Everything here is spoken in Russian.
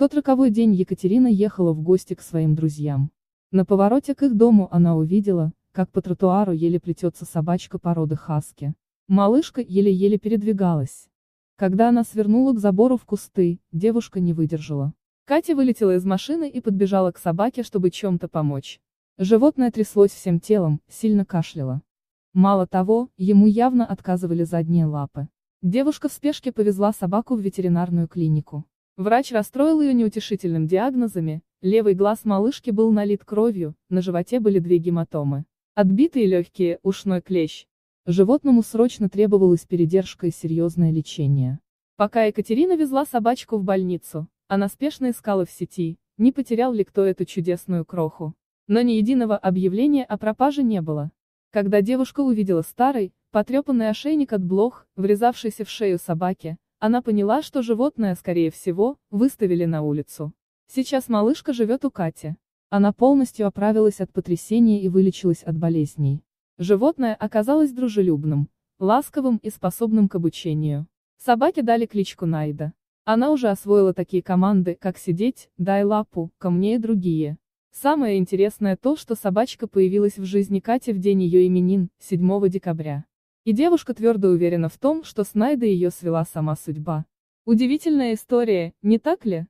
тот роковой день Екатерина ехала в гости к своим друзьям. На повороте к их дому она увидела, как по тротуару еле плетется собачка породы хаски. Малышка еле-еле передвигалась. Когда она свернула к забору в кусты, девушка не выдержала. Катя вылетела из машины и подбежала к собаке, чтобы чем-то помочь. Животное тряслось всем телом, сильно кашляло. Мало того, ему явно отказывали задние лапы. Девушка в спешке повезла собаку в ветеринарную клинику. Врач расстроил ее неутешительными диагнозами: левый глаз малышки был налит кровью, на животе были 2 гематомы. Отбитые легкие, ушной клещ. Животному срочно требовалась передержка и серьезное лечение. Пока Екатерина везла собачку в больницу, она спешно искала в сети, не потерял ли кто эту чудесную кроху. Но ни единого объявления о пропаже не было. Когда девушка увидела старый, потрепанный ошейник от блох, врезавшийся в шею собаки, она поняла, что животное, скорее всего, выставили на улицу. Сейчас малышка живет у Кати. Она полностью оправилась от потрясения и вылечилась от болезней. Животное оказалось дружелюбным, ласковым и способным к обучению. Собаке дали кличку Найда. Она уже освоила такие команды, как «сидеть», «дай лапу», «ко мне» и другие. Самое интересное то, что собачка появилась в жизни Кати в день ее именин, 7 декабря. И девушка твердо уверена в том, что с Найдой ее свела сама судьба. Удивительная история, не так ли?